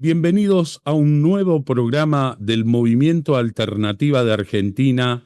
Bienvenidos a un nuevo programa del Movimiento Alternativa de Argentina,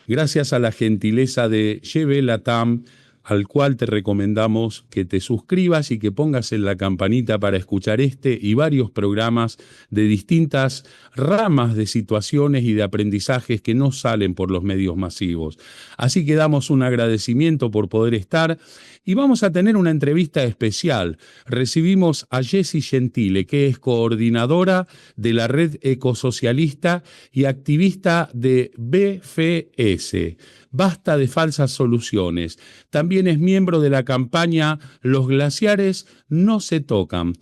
gracias a la gentileza de Lleve Latam, al cual te recomendamos que te suscribas y que pongas en la campanita para escuchar este y varios programas de distintas ramas de situaciones y de aprendizajes que no salen por los medios masivos. Así que damos un agradecimiento por poder estar y vamos a tener una entrevista especial. Recibimos a Jessie Gentile, que es coordinadora de la Red Ecosocialista y activista de BFS. Basta de falsas soluciones. También es miembro de la campaña Los glaciares no se tocan.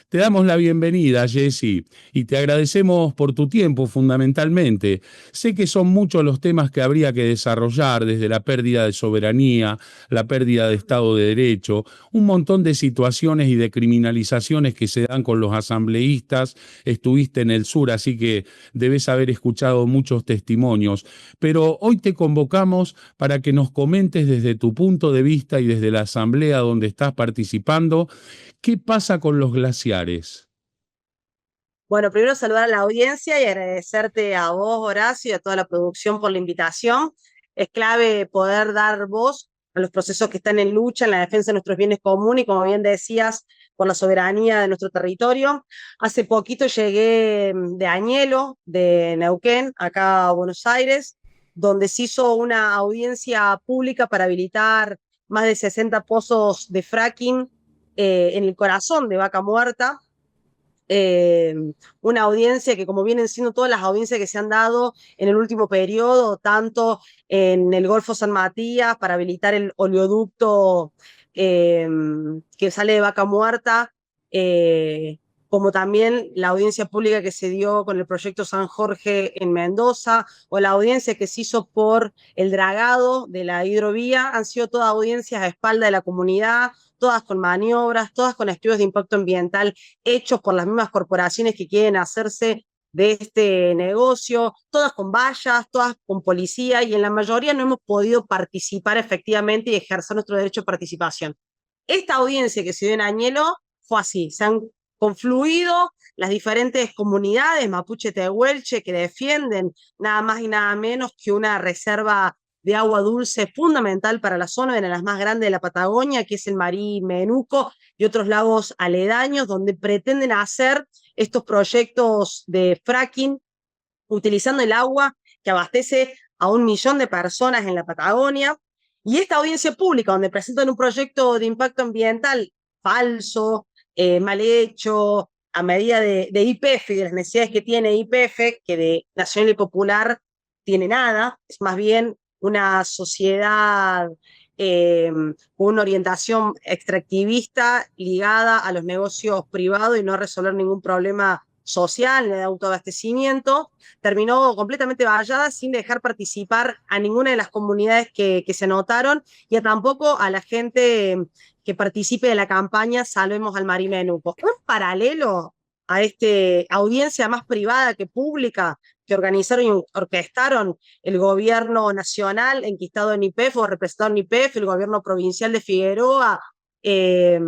Te damos la bienvenida, Jessie, y te agradecemos por tu tiempo fundamentalmente. Sé que son muchos los temas que habría que desarrollar, desde la pérdida de soberanía, la pérdida de Estado de Derecho, un montón de situaciones y de criminalizaciones que se dan con los asambleístas. Estuviste en el sur, así que debes haber escuchado muchos testimonios. Pero hoy te convocamos para que nos comentes desde tu punto de vista y desde la asamblea donde estás participando, ¿qué pasa con los glaciares? Bueno, primero saludar a la audiencia y agradecerte a vos, Horacio, y a toda la producción por la invitación. Es clave poder dar voz a los procesos que están en lucha en la defensa de nuestros bienes comunes y, como bien decías, por la soberanía de nuestro territorio. Hace poquito llegué de Añelo, de Neuquén, acá a Buenos Aires, donde se hizo una audiencia pública para habilitar más de 60 pozos de fracking en el corazón de Vaca Muerta. eh, una audiencia que, como vienen siendo todas las audiencias que se han dado en el último periodo, tanto en el Golfo San Matías para habilitar el oleoducto que sale de Vaca Muerta, como también la audiencia pública que se dio con el proyecto San Jorge en Mendoza, o la audiencia que se hizo por el dragado de la hidrovía. Han sido todas audiencias a espalda de la comunidad, todas con maniobras, todas con estudios de impacto ambiental hechos por las mismas corporaciones que quieren hacerse de este negocio, todas con vallas, todas con policía, y en la mayoría no hemos podido participar efectivamente y ejercer nuestro derecho de participación. Esta audiencia que se dio en Añelo fue así: se han confluido las diferentes comunidades mapuche tehuelche que defienden nada más y nada menos que una reserva de agua dulce fundamental para la zona, una de las más grandes de la Patagonia, que es el Marí Menuco, y otros lagos aledaños, donde pretenden hacer estos proyectos de fracking utilizando el agua que abastece a 1 millón de personas en la Patagonia. Y esta audiencia pública, donde presentan un proyecto de impacto ambiental falso, mal hecho, a medida de YPF y de las necesidades que tiene YPF, que de Nacional y Popular tiene nada, es más bien una sociedad con una orientación extractivista ligada a los negocios privados y no a resolver ningún problema social ni de autoabastecimiento. Terminó completamente vallada sin dejar participar a ninguna de las comunidades que se anotaron, y a tampoco a la gente que participe de la campaña Salvemos al Marí Menuco. Un paralelo a esta audiencia más privada que pública que organizaron y orquestaron el gobierno nacional enquistado en YPF o representado en YPF, el gobierno provincial de Figueroa, se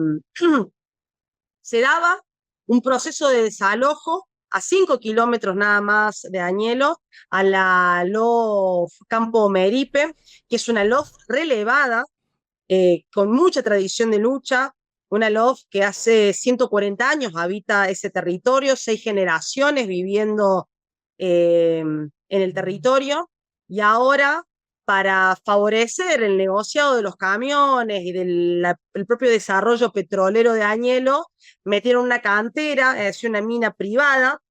daba un proceso de desalojo a 5 kilómetros nada más de Añelo, a la LOF Campo Meripe, que es una LOF relevada, con mucha tradición de lucha, una LOF que hace 140 años habita ese territorio, 6 generaciones viviendo en el territorio, y ahora, para favorecer el negociado de los camiones y del propio desarrollo petrolero de Añelo, metieron una cantera, es decir, una mina privada,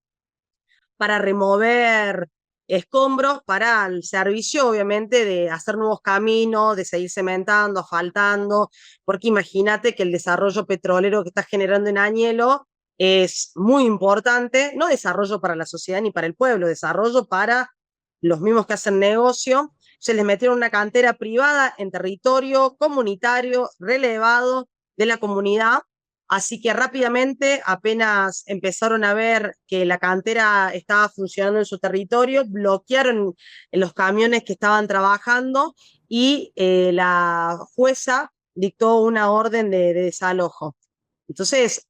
para remover escombros para el servicio, obviamente, de hacer nuevos caminos, de seguir cementando, asfaltando, porque imagínate que el desarrollo petrolero que está generando en Añelo es muy importante, no desarrollo para la sociedad ni para el pueblo, desarrollo para los mismos que hacen negocio. Se les metieron una cantera privada en territorio comunitario relevado de la comunidad. Así que rápidamente, apenas empezaron a ver que la cantera estaba funcionando en su territorio, bloquearon los camiones que estaban trabajando, y la jueza dictó una orden de desalojo. Entonces,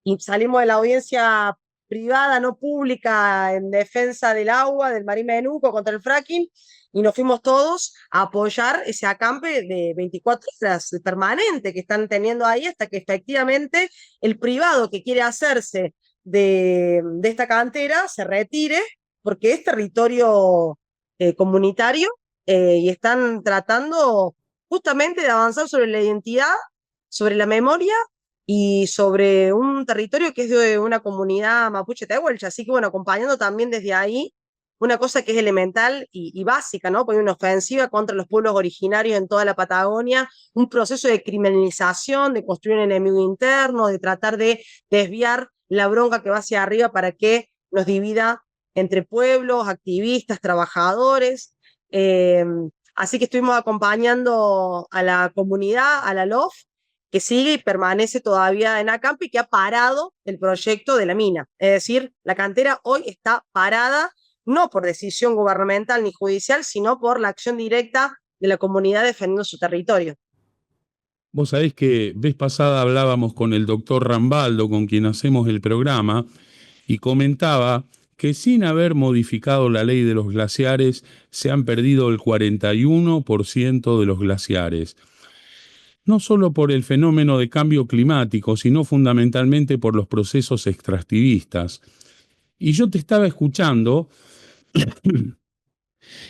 y salimos de la audiencia privada, no pública, en defensa del agua, del Marín Menuco, contra el fracking, y nos fuimos todos a apoyar ese acampe de 24 horas permanente que están teniendo ahí hasta que efectivamente el privado que quiere hacerse de esta cantera se retire, porque es territorio comunitario y están tratando justamente de avanzar sobre la identidad, sobre la memoria y sobre un territorio que es de una comunidad mapuche tehuelche. Así que bueno, acompañando también desde ahí una cosa que es elemental y básica, ¿no? Porque una ofensiva contra los pueblos originarios en toda la Patagonia, un proceso de criminalización, de construir un enemigo interno, de tratar de desviar la bronca que va hacia arriba para que nos divida entre pueblos, activistas, trabajadores. Así que estuvimos acompañando a la comunidad, a la LOF, que sigue y permanece todavía en acampe y que ha parado el proyecto de la mina. Es decir, la cantera hoy está parada, no por decisión gubernamental ni judicial, sino por la acción directa de la comunidad defendiendo su territorio. Vos sabés que vez pasada hablábamos con el doctor Rambaldo, con quien hacemos el programa, y comentaba que sin haber modificado la ley de los glaciares, se han perdido el 41% de los glaciares. No solo por el fenómeno de cambio climático, sino fundamentalmente por los procesos extractivistas. Y yo te estaba escuchando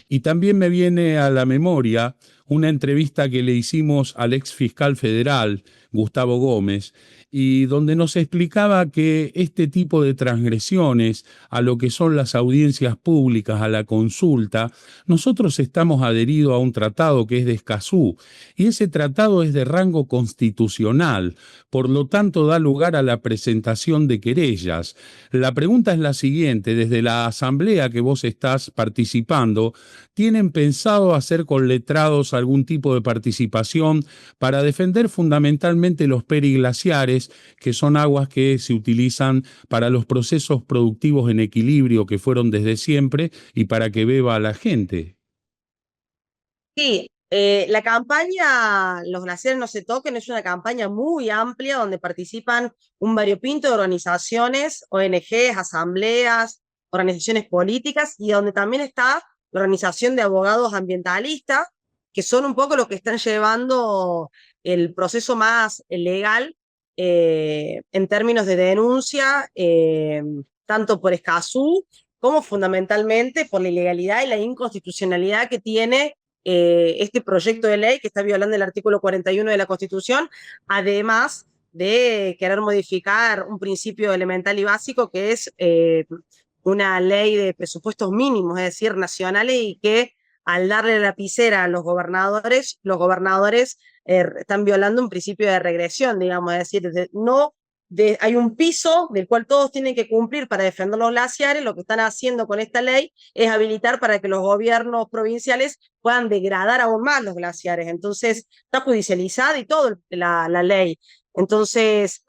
y también me viene a la memoria una entrevista que le hicimos al ex fiscal federal, Gustavo Gómez, y donde nos explicaba que este tipo de transgresiones a lo que son las audiencias públicas, a la consulta, nosotros estamos adheridos a un tratado que es de Escazú, y ese tratado es de rango constitucional, por lo tanto da lugar a la presentación de querellas. La pregunta es la siguiente: desde la asamblea que vos estás participando, ¿tienen pensado hacer con letrados algún tipo de participación para defender fundamentalmente los periglaciares, que son aguas que se utilizan para los procesos productivos en equilibrio que fueron desde siempre y para que beba la gente? Sí, la campaña Los glaciares no se toquen es una campaña muy amplia donde participan un variopinto de organizaciones, ONGs, asambleas, organizaciones políticas y donde también está la organización de abogados ambientalistas, que son un poco los que están llevando el proceso más legal en términos de denuncia, tanto por Escazú como fundamentalmente por la ilegalidad y la inconstitucionalidad que tiene este proyecto de ley que está violando el artículo 41 de la Constitución, además de querer modificar un principio elemental y básico que es una ley de presupuestos mínimos, es decir, nacionales, y que al darle la lapicera a los gobernadores están violando un principio de regresión, digamos, es decir, hay un piso del cual todos tienen que cumplir para defender los glaciares. Lo que están haciendo con esta ley es habilitar para que los gobiernos provinciales puedan degradar aún más los glaciares. Entonces, está judicializada y todo la ley. Entonces,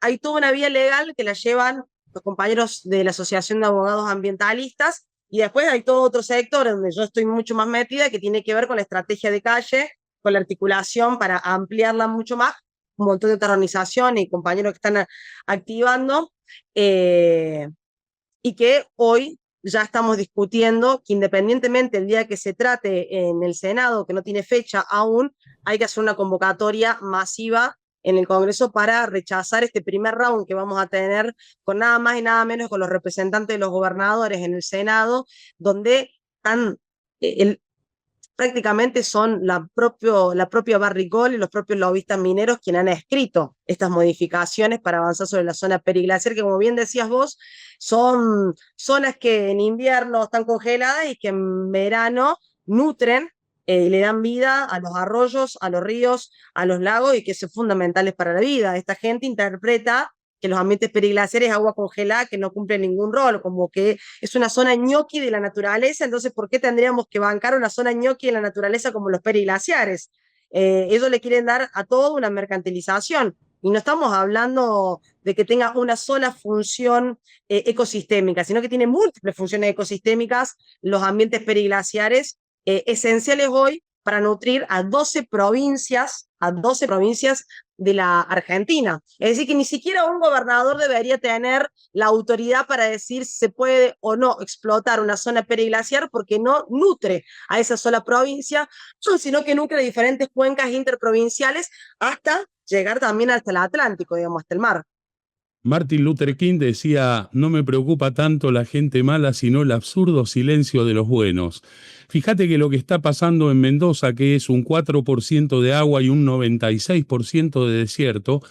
hay toda una vía legal que la llevan los compañeros de la Asociación de Abogados Ambientalistas, y después hay todo otro sector donde yo estoy mucho más metida, que tiene que ver con la estrategia de calle, con la articulación para ampliarla mucho más, un montón de otras organizaciones y compañeros que están activando, y que hoy ya estamos discutiendo que independientemente del día que se trate en el Senado, que no tiene fecha aún, hay que hacer una convocatoria masiva en el Congreso para rechazar este primer round que vamos a tener con nada más y nada menos con los representantes de los gobernadores en el Senado, donde están prácticamente son la propia Barrick Gold y los propios lobistas mineros quienes han escrito estas modificaciones para avanzar sobre la zona periglaciar, que como bien decías vos, son zonas que en invierno están congeladas y que en verano nutren y le dan vida a los arroyos, a los ríos, a los lagos, y que son fundamentales para la vida. Esta gente interpreta que los ambientes periglaciares es agua congelada que no cumple ningún rol, como que es una zona ñoqui de la naturaleza. Entonces, ¿por qué tendríamos que bancar una zona ñoqui de la naturaleza como los periglaciares? Ellos le quieren dar a todo una mercantilización, y no estamos hablando de que tenga una sola función ecosistémica, sino que tiene múltiples funciones ecosistémicas los ambientes periglaciares, esenciales hoy para nutrir a 12 provincias a 12 provincias de la Argentina. Es decir, que ni siquiera un gobernador debería tener la autoridad para decir si se puede o no explotar una zona periglaciar porque no nutre a esa sola provincia, sino que nutre diferentes cuencas interprovinciales hasta llegar también hasta el Atlántico, digamos, hasta el mar. Martin Luther King decía, no me preocupa tanto la gente mala, sino el absurdo silencio de los buenos. Fíjate que lo que está pasando en Mendoza, que es un 4% de agua y un 96% de desierto,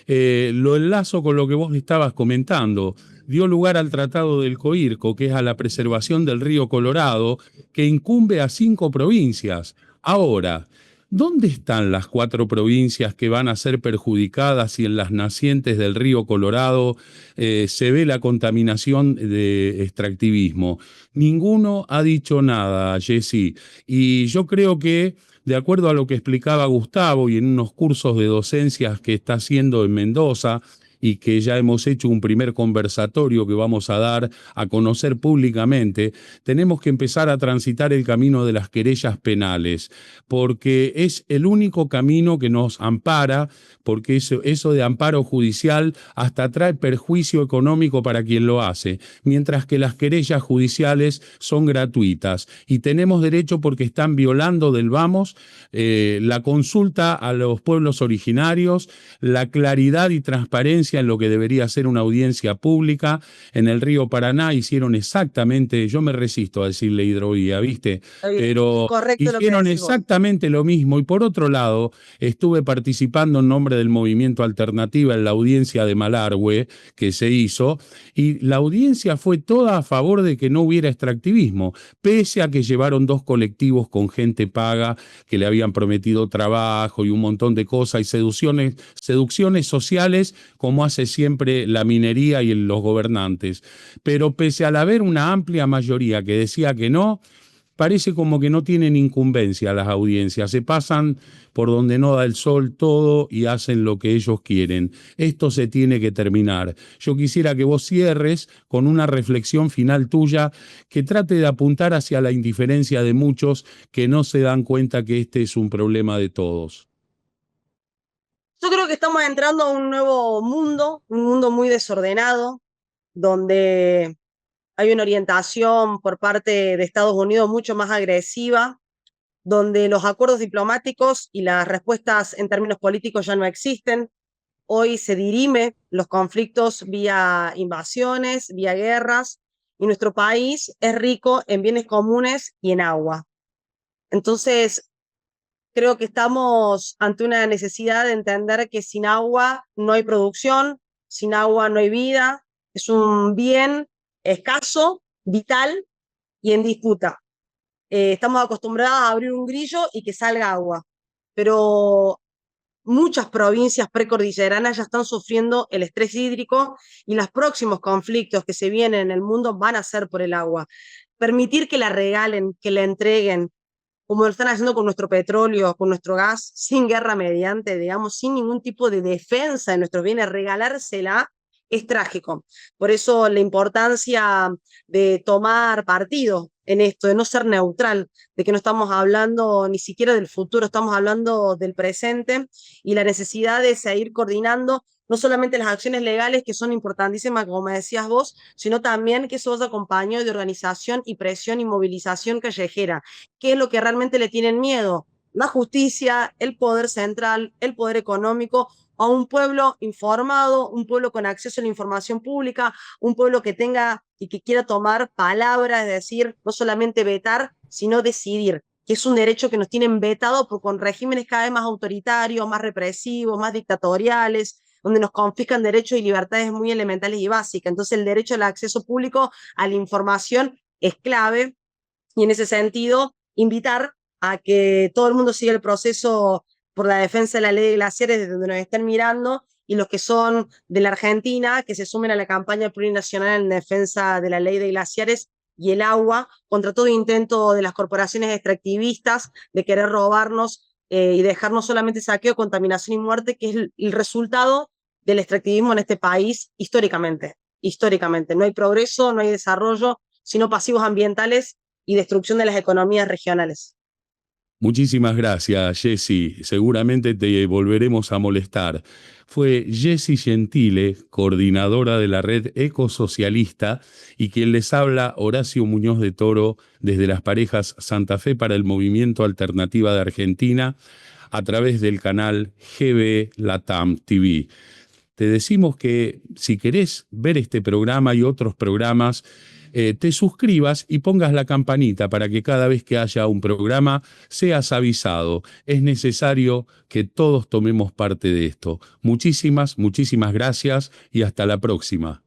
lo enlazo con lo que vos estabas comentando. Dio lugar al Tratado del Coirco, que es a la preservación del río Colorado, que incumbe a 5 provincias. Ahora, ¿dónde están las 4 provincias que van a ser perjudicadas si en las nacientes del río Colorado se ve la contaminación de extractivismo? Ninguno ha dicho nada, Jessy. Y yo creo que, de acuerdo a lo que explicaba Gustavo y en unos cursos de docencias que está haciendo en Mendoza, y que ya hemos hecho un primer conversatorio que vamos a dar a conocer públicamente, tenemos que empezar a transitar el camino de las querellas penales, porque es el único camino que nos ampara, porque eso de amparo judicial hasta trae perjuicio económico para quien lo hace, mientras que las querellas judiciales son gratuitas y tenemos derecho porque están violando del vamos la consulta a los pueblos originarios, la claridad y transparencia en lo que debería ser una audiencia pública. En el río Paraná hicieron exactamente, yo me resisto a decirle hidrovía, ¿viste? Es Pero correcto lo que hicieron decís vos. exactamente lo mismo. Y por otro lado, estuve participando en nombre del Movimiento Alternativa en la audiencia de Malargüe que se hizo, y la audiencia fue toda a favor de que no hubiera extractivismo, pese a que llevaron 2 colectivos con gente paga que le habían prometido trabajo y un montón de cosas y seducciones sociales, como hace siempre la minería y los gobernantes. Pero pese al haber una amplia mayoría que decía que no, parece como que no tienen incumbencia las audiencias, se pasan por donde no da el sol todo y hacen lo que ellos quieren. Esto se tiene que terminar. Yo quisiera que vos cierres con una reflexión final tuya que trate de apuntar hacia la indiferencia de muchos que no se dan cuenta que este es un problema de todos. Yo creo que estamos entrando a un mundo muy desordenado, donde hay una orientación por parte de Estados Unidos mucho más agresiva, donde los acuerdos diplomáticos y las respuestas en términos políticos ya no existen. Hoy se dirime los conflictos vía invasiones, vía guerras, y nuestro país es rico en bienes comunes y en agua. Entonces, creo que estamos ante una necesidad de entender que sin agua no hay producción, sin agua no hay vida, es un bien escaso, vital y en disputa. Estamos acostumbrados a abrir un grillo y que salga agua, pero muchas provincias precordilleranas ya están sufriendo el estrés hídrico y los próximos conflictos que se vienen en el mundo van a ser por el agua. Permitir que la regalen, que la entreguen, como lo están haciendo con nuestro petróleo, con nuestro gas, sin guerra mediante, digamos, sin ningún tipo de defensa de nuestros bienes, regalársela es trágico. Por eso la importancia de tomar partido en esto, de no ser neutral, de que no estamos hablando ni siquiera del futuro, estamos hablando del presente y la necesidad de seguir coordinando no solamente las acciones legales que son importantísimas, como me decías vos, sino también que eso vaya acompañado de organización y presión y movilización callejera. ¿Qué es lo que realmente le tienen miedo? La justicia, el poder central, el poder económico, a un pueblo informado, un pueblo con acceso a la información pública, un pueblo que tenga y que quiera tomar palabra, es decir, no solamente vetar, sino decidir, que es un derecho que nos tienen vetado con regímenes cada vez más autoritarios, más represivos, más dictatoriales, donde nos confiscan derechos y libertades muy elementales y básicas. Entonces el derecho al acceso público a la información es clave y en ese sentido invitar a que todo el mundo siga el proceso por la defensa de la ley de glaciares desde donde nos estén mirando y los que son de la Argentina que se sumen a la campaña plurinacional en defensa de la ley de glaciares y el agua contra todo intento de las corporaciones extractivistas de querer robarnos y dejarnos solamente saqueo, contaminación y muerte, que es el resultado del extractivismo en este país históricamente. Históricamente. No hay progreso, no hay desarrollo, sino pasivos ambientales y destrucción de las economías regionales. Muchísimas gracias, Jessy. Seguramente te volveremos a molestar. Fue Jessy Gentile, coordinadora de la red ecosocialista, y quien les habla, Horacio Muñoz de Toro, desde las Parejas Santa Fe para el Movimiento Alternativa de Argentina, a través del canal GB Latam TV. Te decimos que si querés ver este programa y otros programas, te suscribas y pongas la campanita para que cada vez que haya un programa seas avisado. Es necesario que todos tomemos parte de esto. Muchísimas, muchísimas gracias y hasta la próxima.